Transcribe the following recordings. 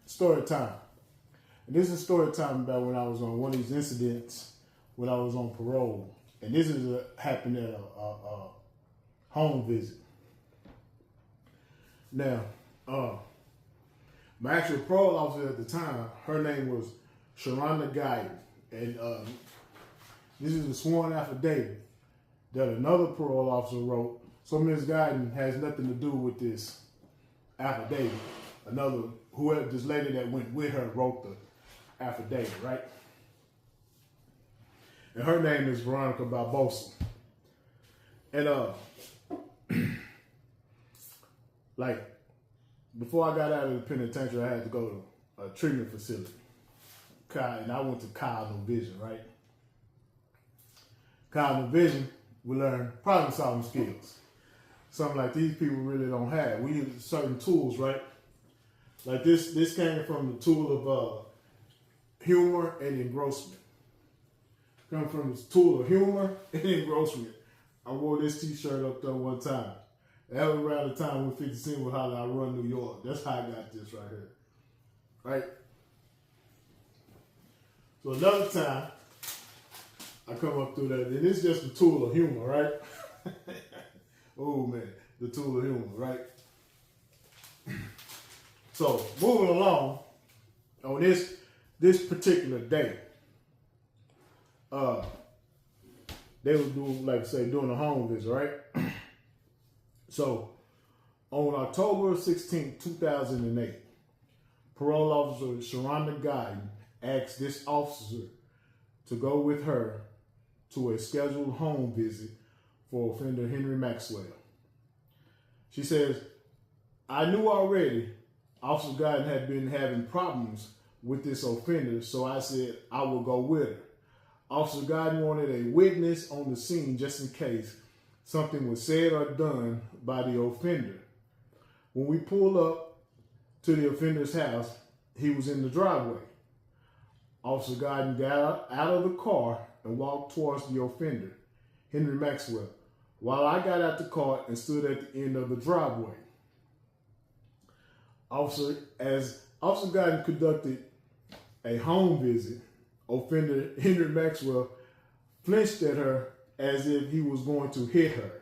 story time. And this is story time about when I was on one of these incidents when I was on parole. And this is happened at a home visit. Now, my actual parole officer at the time, her name was Sharonda Guyton. And this is a sworn affidavit that another parole officer wrote. So Ms. Guyton has nothing to do with this affidavit. Whoever, this lady that went with her wrote the affidavit, right? And her name is Veronica Barbosa. And like, before I got out of the penitentiary, I had to go to a treatment facility. And I went to Cognitive Vision, right? Cognitive Vision, we learn problem solving skills. Something like these people really don't have. We use certain tools, right? Like this came from the tool of humor and engrossment. Come from the tool of humor and engrossment. I wore this t-shirt up there one time. That was around the time when 50 Cent was hollering, I run New York. That's how I got this right here. Right? So another time, I come up through that, and it's just the tool of humor, right? Oh man, the tool of humor, right? So moving along, on this particular day, they were doing, like I say, doing a home visit, right? So on October 16, 2008, parole officer Sharonda Guyton asked this officer to go with her to a scheduled home visit for offender Henry Maxwell. She says, I knew already Officer Guyton had been having problems with this offender, so I said I will go with her. Officer Guyton wanted a witness on the scene just in case something was said or done by the offender. When we pulled up to the offender's house, he was in the driveway. Officer Guyton got out of the car and walked towards the offender, Henry Maxwell, while I got out the car and stood at the end of the driveway. As Officer Guyton conducted a home visit, offender Henry Maxwell flinched at her as if he was going to hit her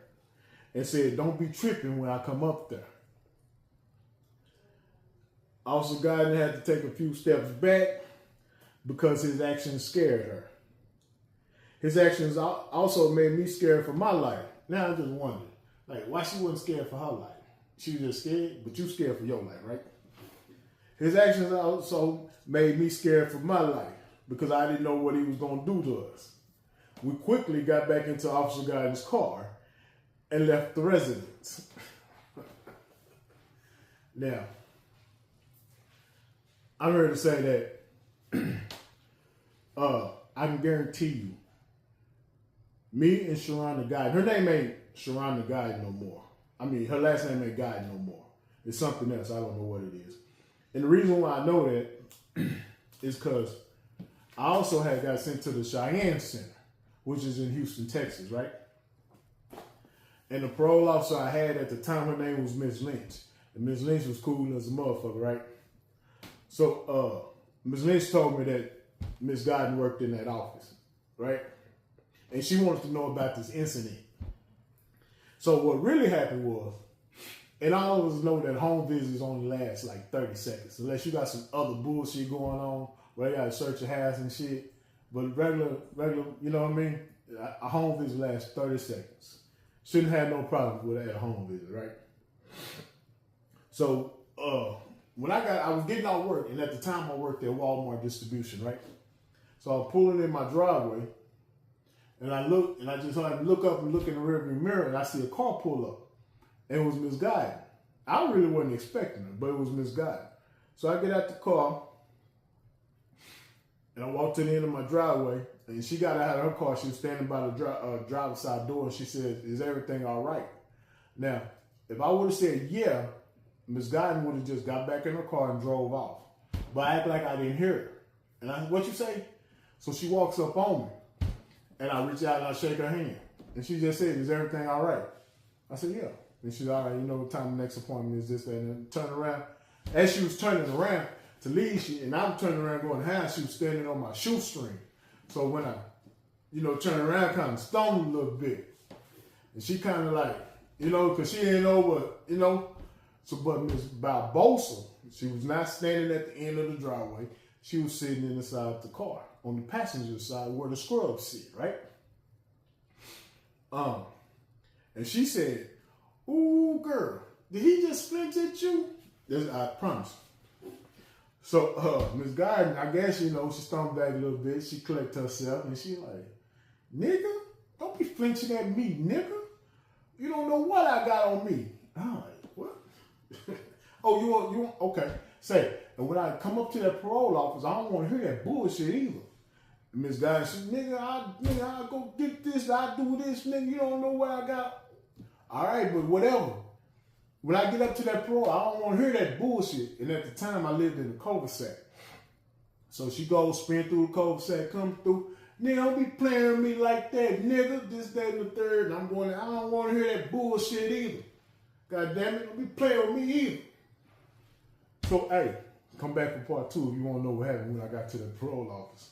and said, don't be tripping when I come up there. Officer Guyton had to take a few steps back because his actions scared her. His actions also made me scared for my life. Now I just wonder, like, why she wasn't scared for her life? She was just scared, but you scared for your life, right? His actions also made me scared for my life because I didn't know what he was going to do to us. We quickly got back into Officer Guyton's car and left the residence. Now, I'm here to say that I can guarantee you, me and Sharonda Guyton, her name ain't Sharonda Guyton no more. I mean, her last name ain't Guyton no more. It's something else. I don't know what it is. And the reason why I know that is because I also had got sent to the Cheyenne Center, which is in Houston, Texas, right? And the parole officer I had at the time, her name was Ms. Lynch. And Ms. Lynch was cool as a motherfucker, right? So Ms. Lynch told me that Ms. Guyton worked in that office, right? And she wanted to know about this incident. So what really happened was, and I always know that home visits only last like 30 seconds, unless you got some other bullshit going on where you got to search your house and shit. But regular, you know what I mean? A home visit lasts 30 seconds. Shouldn't have no problem with that home visit, right? So when I was getting out of work, and at the time I worked at Walmart distribution, right? So I'm pulling in my driveway, and I look up and look in the rearview mirror, and I see a car pull up. And it was Ms. Guyton. I really wasn't expecting her, but it was Ms. Guyton. So I get out the car, and I walked to the end of my driveway, and she got out of her car. She was standing by the driver's side door, and she said, is everything all right? Now, if I would have said yeah, Ms. Guyton would have just got back in her car and drove off. But I act like I didn't hear her. And I said, what you say? So she walks up on me, and I reach out and I shake her hand. And she just said, is everything all right? I said, yeah. And she's all right, you know what time the next appointment is, this, that, and then turn around. As she was turning around to leave. And I'm turning around going high. She was standing on my shoestring. So when I, turned around, kind of stumbled a little bit. And she kind of like, because she didn't know what, So, but Miss Barbosa, she was not standing at the end of the driveway. She was sitting inside the car on the passenger side where the scrubs sit, right? And she said, "Ooh, girl, did he just flinch at you?" I promise. So Miss Garden, I guess, she stomped back a little bit. She collected herself and she like, "Nigga, don't be flinching at me, nigga. You don't know what I got on me." I'm like, "What?" "Oh, you want, okay." Say, and when I come up to that parole office, I don't want to hear that bullshit either. And Miss Guy said, nigga, I go get this, I do this, nigga, you don't know what I got. All right, but whatever. When I get up to that parole, I don't want to hear that bullshit. And at the time, I lived in the cul-de-sac. So she goes, spin through the cul-de-sac, come through. "Nigga, don't be playing with me like that, nigga. This, that, and the third." And I don't want to hear that bullshit either. God damn it, don't be playing with me either. So, hey, come back for part 2 if you want to know what happened when I got to the parole office.